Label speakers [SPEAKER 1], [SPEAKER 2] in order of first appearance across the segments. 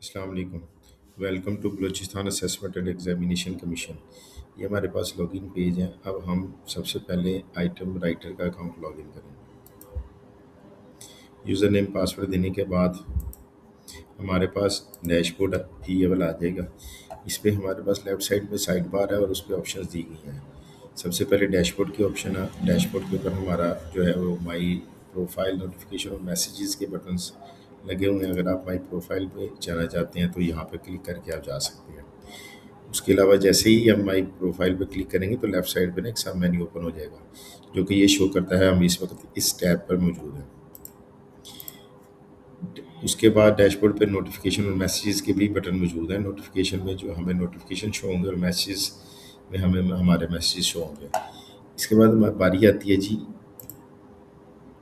[SPEAKER 1] अस्सलाम वालेकुम। Welcome to Balochistan assessment and examination commission. ये हमारे पास लॉगिन पेज है। अब हम सबसे पहले आइटम राइटर का अकाउंट लॉगिन करेंगे। यूज़र नेम पासवर्ड देने के बाद हमारे पास डैशबोर्ड भी ये वाला आ जाएगा। इस पर हमारे पास लेफ़्ट साइड में साइड बार है और उस पर ऑप्शंस दी गई हैं। सबसे पहले डैशबोर्ड की ऑप्शन है। डैशबोर्ड के ऊपर हमारा जो है वो माई प्रोफाइल, नोटिफिकेशन और मैसेजेस के बटन्स लगे हुए हैं। अगर आप माई प्रोफाइल पे जाना चाहते हैं तो यहाँ पे क्लिक करके आप जा सकते हैं। उसके अलावा जैसे ही हम माई प्रोफाइल पे क्लिक करेंगे तो लेफ़्ट साइड पे ना एक सब मेन्यू ओपन हो जाएगा, जो कि ये शो करता है हम इस वक्त इस टैब पर मौजूद हैं। उसके बाद डैशबोर्ड पे नोटिफिकेशन और मैसेजेस के भी बटन मौजूद हैं। नोटिफिकेशन में जो हमें नोटिफिकेशन शो होंगे और मैसेजेस में हमें हमारे मैसेजेस शो होंगे। इसके बाद हमारी बारी आती है जी,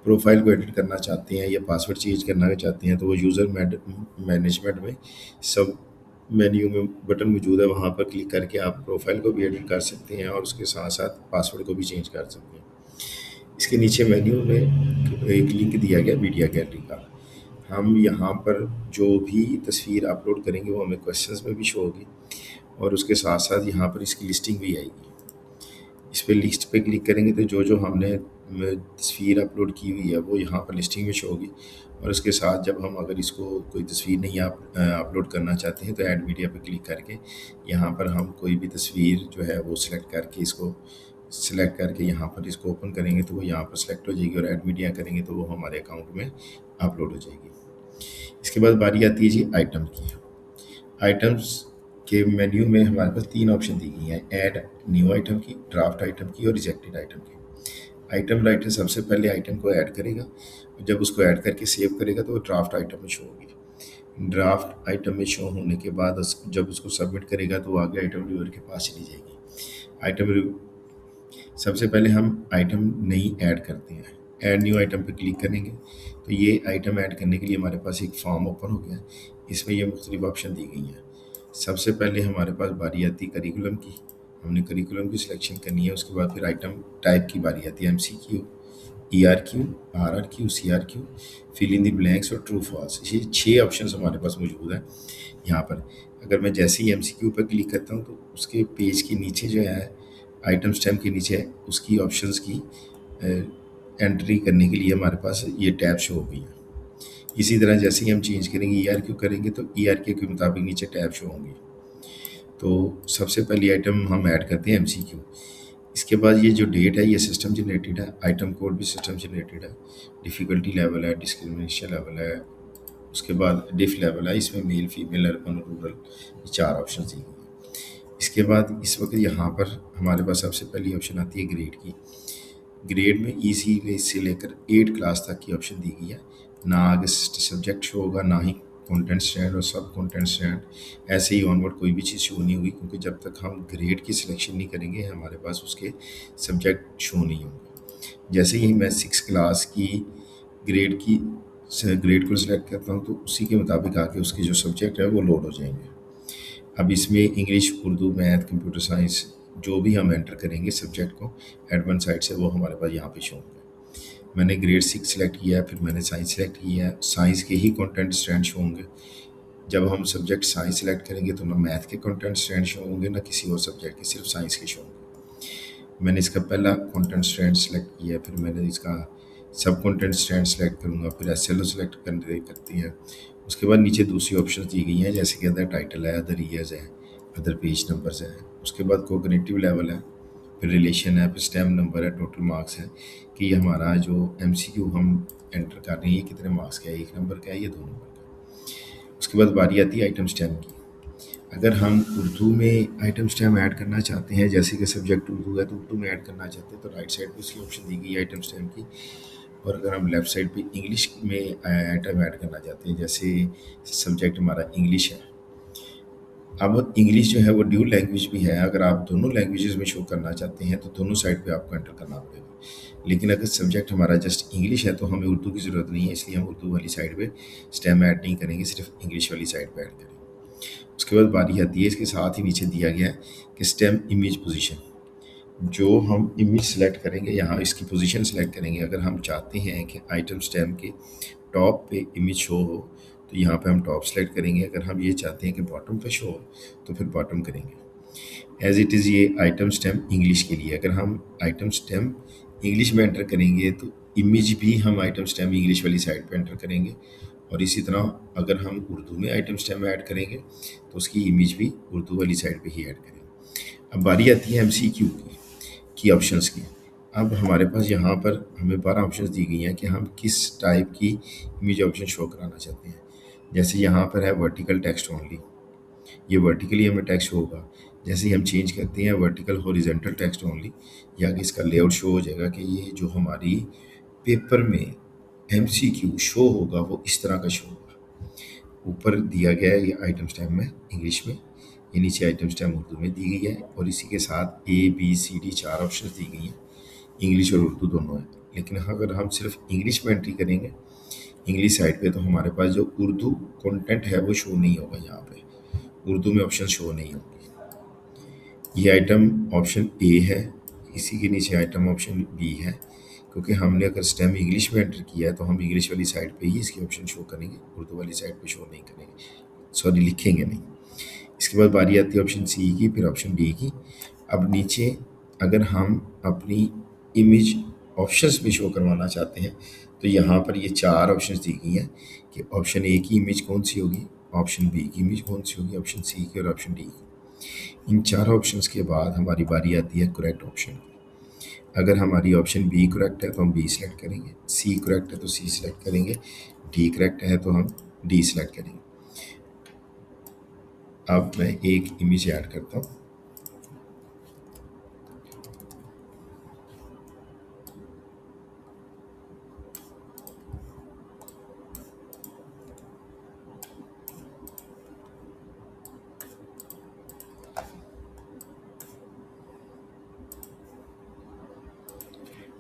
[SPEAKER 1] प्रोफाइल को एडिट करना चाहते हैं या पासवर्ड चेंज करना चाहते हैं तो वो यूज़र मैनेजमेंट में सब मेन्यू में बटन मौजूद है। वहाँ पर क्लिक करके आप प्रोफाइल को भी एडिट कर सकते हैं और उसके साथ साथ पासवर्ड को भी चेंज कर सकते हैं। इसके नीचे मेन्यू में एक लिंक दिया गया मीडिया गैलरी का। हम यहाँ पर जो भी तस्वीर अपलोड करेंगे वो हमें क्वेश्चंस में भी शो होगी और उसके साथ साथ यहाँ पर इसकी लिस्टिंग भी आएगी। इस पे लिस्ट पे क्लिक करेंगे तो जो जो हमने तस्वीर अपलोड की हुई है वो यहाँ पर लिस्टिंग में शो होगी। और उसके साथ जब हम अगर इसको कोई तस्वीर नहीं आप अपलोड करना चाहते हैं तो ऐड मीडिया पे क्लिक करके यहाँ पर हम कोई भी तस्वीर जो है वो सिलेक्ट करके इसको सिलेक्ट करके यहाँ पर इसको ओपन करेंगे तो वो यहाँ पर सिलेक्ट हो जाएगी और ऐड मीडिया करेंगे तो वो हमारे अकाउंट में अपलोड हो जाएगी। इसके बाद बारी आती है जी आइटम की। आइटम्स के मेन्यू में हमारे पास 3 ऑप्शन दी गई हैं, ऐड न्यू आइटम की, ड्राफ्ट आइटम की और रिजेक्टेड आइटम की। आइटम राइटर सबसे पहले आइटम को ऐड करेगा, जब उसको ऐड करके सेव करेगा तो वो ड्राफ्ट आइटम में शो होगी। ड्राफ्ट आइटम में शो होने के बाद जब उसको सबमिट करेगा तो वो आगे आइटम रिव्यूअर के पास चली जाएगी। आइटम सबसे पहले हम आइटम नई ऐड करते हैं। ऐड न्यू आइटम पे क्लिक करेंगे तो ये आइटम ऐड करने के लिए हमारे पास एक फॉर्म ओपन हो गया। इसमें ये मुख्तलिफ ऑप्शन दी गई हैं। सबसे पहले हमारे पास बारी आती है करिकुलम की। हमने करिकुलम की सिलेक्शन करनी है। उसके बाद फिर आइटम टाइप की बारी आती है, MCQ, ERQ, RRQ, CRQ, fill in the blanks और ट्रू फॉल्स। ये 6 ऑप्शंस हमारे पास मौजूद हैं यहाँ पर। अगर मैं जैसे ही MCQ पर क्लिक करता हूँ तो उसके पेज के नीचे जो है आइटम स्टैम्प के नीचे उसकी ऑप्शंस की एंट्री करने के लिए हमारे पास ये टैब शो हो गई है। इसी तरह जैसे ही हम चेंज करेंगे ERQ करेंगे तो ERQ के मुताबिक नीचे टैब शो होंगे। तो सबसे पहली आइटम हम ऐड करते हैं MCQ। इसके बाद ये जो डेट है ये सिस्टम जनरेटेड है, आइटम कोड भी सिस्टम जनरेटेड है, डिफ़िकल्टी लेवल है, डिस्क्रिमिनेशन लेवल है, उसके बाद डिफ लेवल है। इसमें मेल, फीमेल, अर्बन, रूरल, ये 4 ऑप्शन दी गई हैं। इसके बाद इस वक्त यहाँ पर हमारे पास सबसे पहली ऑप्शन आती है ग्रेड की। ग्रेड में EC से लेकर 8 क्लास तक की ऑप्शन दी गई है। ना आगे सब्जेक्ट शो होगा, ना ही कंटेंट स्टैंड और सब कंटेंट स्टैंड, ऐसे ही ऑनवर्ड कोई भी चीज़ शो नहीं होगी, क्योंकि जब तक हम ग्रेड की सिलेक्शन नहीं करेंगे हमारे पास उसके सब्जेक्ट शो नहीं होंगे। जैसे ही मैं 6 क्लास की ग्रेड की ग्रेड को सिलेक्ट करता हूँ तो उसी के मुताबिक आके उसके जो सब्जेक्ट है वो लोड हो जाएंगे। अब इसमें English, Urdu, math, computer science जो भी हम एंटर करेंगे सब्जेक्ट को एडवांस साइड से वो हमारे पास यहाँ पे शो होंगे। मैंने ग्रेड 6 सेलेक्ट किया है, फिर मैंने साइंस सेलेक्ट किया है। साइंस के ही कंटेंट स्टैंड शो होंगे। जब हम सब्जेक्ट साइंस सेलेक्ट करेंगे तो ना मैथ के कंटेंट स्टैंड शो होंगे ना किसी और सब्जेक्ट के, सिर्फ साइंस के शो होंगे। मैंने इसका पहला कंटेंट स्टैंड सेलेक्ट किया, फिर मैंने इसका सब कंटेंट स्टैंड सेलेक्ट करूँगा, फिर SLO सेलेक्ट करती है। उसके बाद नीचे दूसरी ऑप्शन दी गई हैं, जैसे कि अदर टाइटल है, अदर ईयर्स है, अदर पेज नंबर्स है। उसके बाद कोग्निटिव लेवल है, फिर रिलेशन है, फिर स्टेम नंबर है, टोटल मार्क्स है कि ये हमारा जो MCQ हम एंटर कर रहे हैं ये कितने मार्क्स का है, 1 नंबर का है या 2 नंबर का। उसके बाद बारी आती है आइटम स्टेम की। अगर हम उर्दू में आइटम स्टेम ऐड करना चाहते हैं, जैसे कि सब्जेक्ट उर्दू है तो उर्दू में ऐड करना चाहते हैं तो राइट साइड पे उसकी ऑप्शन दी गई है आइटम स्टेम की। और अगर हम लेफ़्ट साइड पे इंग्लिश में आइटम ऐड करना चाहते हैं, जैसे सब्जेक्ट हमारा इंग्लिश है। अब इंग्लिश जो है वो ड्यूल लैंग्वेज भी है। अगर आप दोनों लैंग्वेजेस में शो करना चाहते हैं तो दोनों साइड पे आपको एंटर करना पड़ेगा। लेकिन अगर सब्जेक्ट हमारा जस्ट इंग्लिश है तो हमें उर्दू की ज़रूरत नहीं है, इसलिए हम उर्दू वाली साइड पे स्टेम ऐड नहीं करेंगे, सिर्फ इंग्लिश वाली साइड पे ऐड करेंगे। उसके बाद बारी आती है, इसके साथ ही नीचे दिया गया है कि स्टेम इमेज पोजीशन। जो हम इमेज सेलेक्ट करेंगे, यहाँ इसकी पोजीशन सेलेक्ट करेंगे। अगर हम चाहते हैं कि आइटम स्टेम के टॉप पे इमेज शो हो तो यहाँ पे हम टॉप सेलेक्ट करेंगे। अगर हम ये चाहते हैं कि बॉटम पे शो हो तो फिर बॉटम करेंगे। एज इट इज़ ये आइटम स्टैम्प इंग्लिश के लिए। अगर हम आइटम स्टैम्प इंग्लिश में एंटर करेंगे तो इमेज भी हम आइटम स्टैम्प इंग्लिश वाली साइड पे एंटर करेंगे, और इसी तरह अगर हम उर्दू में आइटम स्टैम्प ऐड करेंगे तो उसकी इमेज भी उर्दू वाली साइड पे ही ऐड करेंगे। अब बारी आती है MCQ की ऑप्शंस की। अब हमारे पास यहाँ पर हमें 12 ऑप्शंस दी गई हैं कि हम किस टाइप की इमेज ऑप्शन शो कराना चाहते हैं। जैसे यहाँ पर है वर्टिकल टेक्स्ट ओनली, ये वर्टिकली हमें टेक्स्ट होगा। जैसे ही हम चेंज करते हैं वर्टिकल हॉरिजॉन्टल टेक्स्ट ओनली, या कि इसका लेआउट शो हो जाएगा कि ये जो हमारी पेपर में MCQ शो होगा वो इस तरह का शो होगा। ऊपर दिया गया है ये आइटम स्टैम्प में इंग्लिश में, ये नीचे आइटम स्टैम्प उर्दू में दी गई है, और इसी के साथ ABCD 4 ऑप्शन दी गई हैं, इंग्लिश और उर्दू दोनों है। लेकिन अगर हम सिर्फ इंग्लिश में एंट्री करेंगे इंग्लिश साइड पे, तो हमारे पास जो उर्दू कंटेंट है वो शो नहीं होगा। यहाँ पे उर्दू में ऑप्शन शो नहीं होंगे। ये आइटम ऑप्शन A है, इसी के नीचे आइटम ऑप्शन B है, क्योंकि हमने अगर स्टेम इंग्लिश में एंटर किया है तो हम इंग्लिश वाली साइड पे ही इसकी ऑप्शन शो करेंगे, उर्दू वाली साइड पे शो नहीं करेंगे, सॉरी लिखेंगे नहीं। इसके बाद बारी आती है ऑप्शन C की, फिर ऑप्शन D की। अब नीचे अगर हम अपनी इमेज ऑप्शंस में शो करवाना चाहते हैं तो यहाँ पर ये 4 ऑप्शंस दी गई हैं कि ऑप्शन A की इमेज कौन सी होगी, ऑप्शन B की इमेज कौन सी होगी, ऑप्शन C की और ऑप्शन D की। इन 4 ऑप्शंस के बाद हमारी बारी आती है करेक्ट ऑप्शन की। अगर हमारी ऑप्शन B करेक्ट है तो हम B सिलेक्ट करेंगे, C करेक्ट है तो C सिलेक्ट करेंगे, D करेक्ट है तो हम D सिलेक्ट करेंगे। अब मैं एक इमेज ऐड करता हूँ।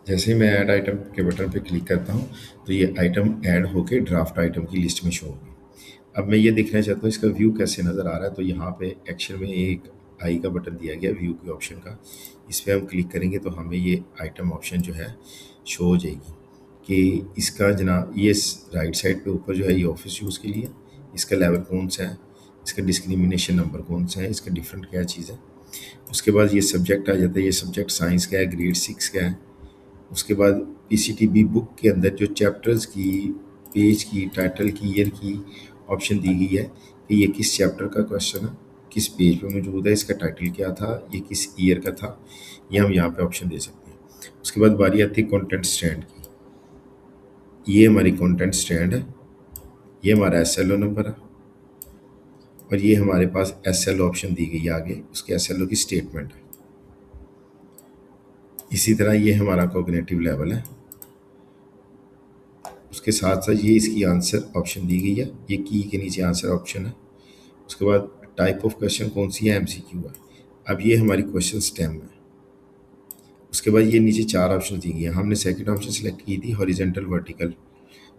[SPEAKER 1] जैसे ही मैं ऐड आइटम के बटन पे क्लिक करता हूँ तो ये आइटम ऐड होके ड्राफ्ट आइटम की लिस्ट में शो होगी। अब मैं ये देखना चाहता हूँ इसका व्यू कैसे नज़र आ रहा है, तो यहाँ पे एक्शन में एक आई का बटन दिया गया व्यू के ऑप्शन का, इस पर हम क्लिक करेंगे तो हमें ये आइटम ऑप्शन जो है शो हो जाएगी कि इसका जनाब ये राइट साइड पे ऊपर जो है ये ऑफिस यूज़ के लिए, इसका लेवल कौन सा है, इसका डिस्क्रिमिनेशन नंबर कौन सा है, इसका डिफरेंट क्या चीज़ है। उसके बाद ये सब्जेक्ट आ जाता है, ये सब्जेक्ट साइंस का है, ग्रेड 6 का है। उसके बाद PCTB बुक के अंदर जो चैप्टर्स की, पेज की, टाइटल की, ईयर की ऑप्शन दी गई है कि ये किस चैप्टर का क्वेश्चन है, किस पेज पे मौजूद है, इसका टाइटल क्या था, ये किस ईयर का था, ये हम यहाँ पे ऑप्शन दे सकते हैं। उसके बाद बारी आती है कंटेंट स्टैंड की। ये हमारी कंटेंट स्टैंड है, ये हमारा SLO नंबर है, और ये हमारे पास SLO ऑप्शन दी गई है आगे, उसके SLO की स्टेटमेंट है। इसी तरह ये हमारा कॉग्निटिव लेवल है, उसके साथ साथ ये इसकी आंसर ऑप्शन दी गई है, ये की के नीचे आंसर ऑप्शन है। उसके बाद टाइप ऑफ क्वेश्चन कौन सी है, MCQ है। अब ये हमारी क्वेश्चन स्टेम है। उसके बाद ये नीचे 4 ऑप्शन दी गई है, हमने सेकंड ऑप्शन सेलेक्ट की थी हॉरिजॉन्टल वर्टिकल,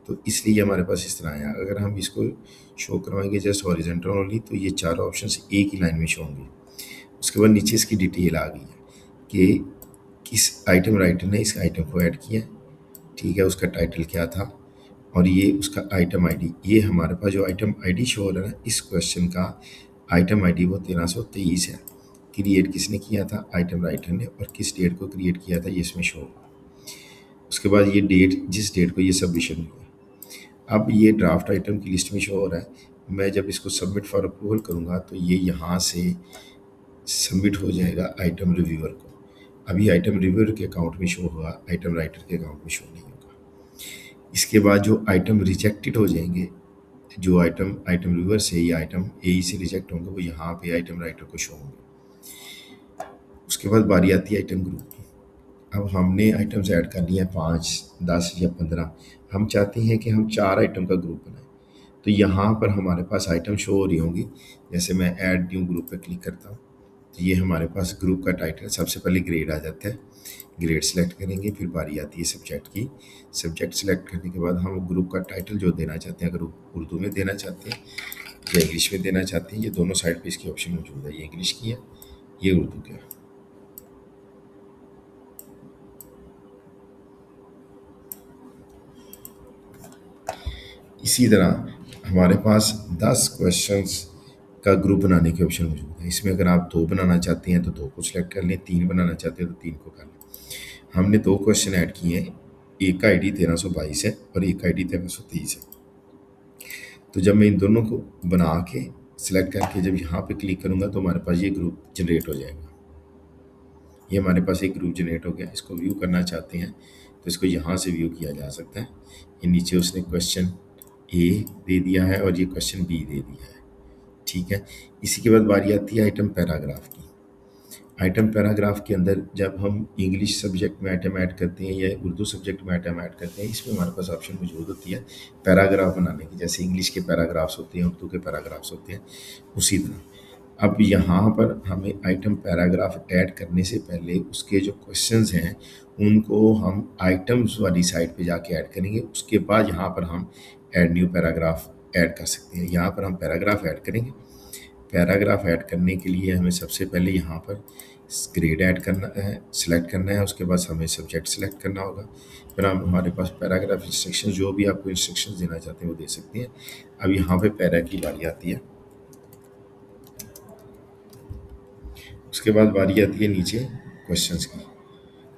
[SPEAKER 1] तो इसलिए हमारे पास इस तरह आया। अगर हम इसको शो करवाएंगे जस्ट हॉरिजॉन्टल ओनली तो ये 4 ऑप्शन एक ही लाइन में शो होंगे। उसके बाद नीचे इसकी डिटेल आ गई है कि किस आइटम राइटर ने इस आइटम को ऐड किया, ठीक है, उसका टाइटल क्या था, और ये उसका आइटम आईडी। ये हमारे पास जो आइटम आईडी शो हो रहा है इस क्वेश्चन का आइटम आईडी वो 1323 है। क्रिएट किसने किया था, आइटम राइटर ने, और किस डेट को क्रिएट किया था ये इसमें शो होगा। उसके बाद ये डेट, जिस डेट को ये सबमिशन हुआ। अब ये ड्राफ्ट आइटम की लिस्ट में शो हो रहा है। मैं जब इसको सबमिट फॉर अप्रूवल करूँगा तो ये यहाँ से सबमिट हो जाएगा आइटम रिव्यूअर को। अभी आइटम रिव्यूअर के अकाउंट में शो होगा, आइटम राइटर के अकाउंट में शो नहीं होगा। इसके बाद जो आइटम रिजेक्टेड हो जाएंगे, जो आइटम रिव्यूअर से या आइटम AE से रिजेक्ट होंगे, वो यहाँ पे आइटम राइटर को शो होंगे। उसके बाद बारी आती है आइटम ग्रुप की। अब हमने आइटम्स ऐड कर लिए हैं 5, 10 या 15। हम चाहते हैं कि हम 4 आइटम का ग्रुप बनाएं, तो यहाँ पर हमारे पास आइटम शो हो रही होंगी। जैसे मैं ऐड न्यू ग्रुप पे क्लिक करता हूँ तो ये हमारे पास ग्रुप का टाइटल, सबसे पहले ग्रेड आ जाता है, ग्रेड सेलेक्ट करेंगे, फिर बारी आती है सब्जेक्ट की। सब्जेक्ट सेलेक्ट करने के बाद हम ग्रुप का टाइटल जो देना चाहते हैं, अगर उर्दू में देना चाहते हैं या इंग्लिश में देना चाहते हैं, ये दोनों साइड पे इसकी ऑप्शन मौजूद है। ये इंग्लिश की है, ये उर्दू की है। इसी तरह हमारे पास 10 क्वेश्चंस का ग्रुप बनाने के ऑप्शन मौजूद है। इसमें अगर आप 2 बनाना चाहते हैं तो 2 को सिलेक्ट कर लें, 3 बनाना चाहते हैं तो 3 को कर लें। हमने 2 क्वेश्चन ऐड किए हैं, एक का आईडी 1322 है और एक का आईडी 1323 है। तो जब मैं इन दोनों को बना के सिलेक्ट करके जब यहाँ पे क्लिक करूँगा तो हमारे पास ये ग्रुप जनरेट हो जाएगा। ये हमारे पास एक ग्रुप जनरेट हो गया। इसको व्यू करना चाहते हैं तो इसको यहाँ से व्यू किया जा सकता है। ये नीचे उसने क्वेश्चन ए दे दिया है और ये क्वेश्चन बी दे दिया है, ठीक है। इसी के बाद बारी आती है आइटम पैराग्राफ की। आइटम पैराग्राफ के अंदर जब हम इंग्लिश सब्जेक्ट में आइटम ऐड करते हैं या उर्दू सब्जेक्ट में आइटम ऐड करते हैं, इसमें हमारे पास ऑप्शन मौजूद होती है पैराग्राफ बनाने की। जैसे इंग्लिश के पैराग्राफ्स होते हैं, उर्दू के पैराग्राफ्स होते हैं, उसी तरह अब यहाँ पर हमें आइटम पैराग्राफ ऐड करने से पहले उसके जो क्वेश्चंस हैं उनको हम आइटम्स वाली साइड पे जाके ऐड करेंगे। उसके बाद यहाँ पर हम ऐड न्यू पैराग्राफ ऐड कर सकते हैं। यहाँ पर हम पैराग्राफ ऐड करेंगे। पैराग्राफ ऐड करने के लिए हमें सबसे पहले यहाँ पर ग्रेड ऐड करना है, सिलेक्ट करना है। उसके बाद हमें सब्जेक्ट सेलेक्ट करना होगा। फिर हम हमारे पास पैराग्राफ इंस्ट्रक्शन जो भी आपको इंस्ट्रक्शन देना चाहते हैं वो दे सकते हैं। अब यहाँ पे पैरा की बारी आती है। उसके बाद बारी आती है नीचे क्वेश्चंस की।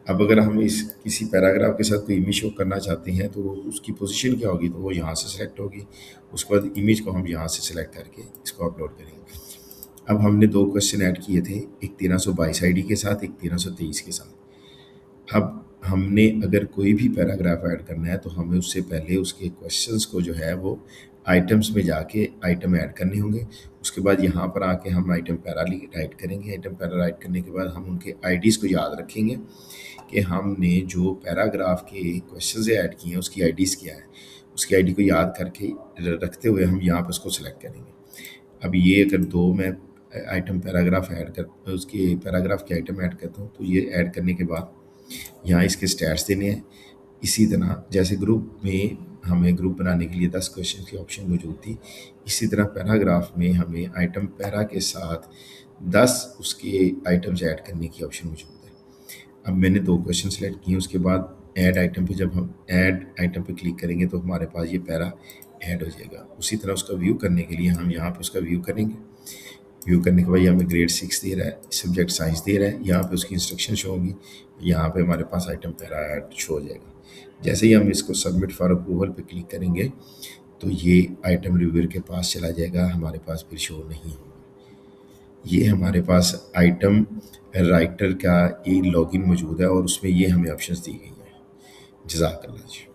[SPEAKER 1] अब अगर हम इस किसी पैराग्राफ के साथ कोई इमेज शो करना चाहते हैं तो उसकी पोजीशन क्या होगी, तो वो यहाँ से सिलेक्ट होगी। उसके बाद इमेज को हम यहाँ से सिलेक्ट करके इसको अपलोड करेंगे। अब हमने 2 क्वेश्चन ऐड किए थे, एक 1322 आईडी के साथ, एक 1323 के साथ। अब हमने अगर कोई भी पैराग्राफ ऐड करना है तो हमें उससे पहले उसके क्वेश्चंस को जो है वो आइटम्स में जाके आइटम ऐड करने होंगे। उसके बाद यहाँ पर आके हम आइटम पैरा राइट करेंगे। आइटम पैरा राइट करने के बाद हम उनके आईडीज़ को याद रखेंगे कि हमने जो पैराग्राफ के क्वेश्चन ऐड किए हैं उसकी आईडीज़ क्या है। उसकी आईडी को याद करके रखते हुए हम यहाँ पर उसको सिलेक्ट करेंगे। अब ये अगर 2 मैं आइटम पैराग्राफ ऐड कर उसके पैराग्राफ के आइटम ऐड करता हूँ तो ये ऐड करने के बाद यहाँ इसके स्टैट्स देने हैं। इसी तरह जैसे ग्रुप में हमें ग्रुप बनाने के लिए 10 क्वेश्चन की ऑप्शन मौजूद थी, इसी तरह पैराग्राफ में हमें आइटम पैरा के साथ 10 उसके आइटम्स ऐड करने की ऑप्शन मौजूद है। अब मैंने 2 क्वेश्चन सेलेक्ट किए। उसके बाद ऐड आइटम पे जब हम ऐड आइटम पे क्लिक करेंगे तो हमारे पास ये पैरा ऐड हो जाएगा। उसी तरह उसका व्यू करने के लिए हम यहाँ पे उसका व्यू करेंगे। व्यू करने के बाद यहाँ पे ग्रेड 6 दे रहा है, सब्जेक्ट साइंस दे रहा है, यहाँ पे उसकी इंस्ट्रक्शन शो होंगी। यहाँ पे हमारे पास आइटम पैरा ऐड शो हो जाएगा। जैसे ही हम इसको सबमिट फॉर अप्रूवल पे क्लिक करेंगे तो ये आइटम रिव्यूअर के पास चला जाएगा, हमारे पास फिर शो नहीं होगा। ये हमारे पास आइटम राइटर का एक लॉगिन मौजूद है और उसमें ये हमें ऑप्शंस दी गई हैं। जज़ाकल्लाह जी।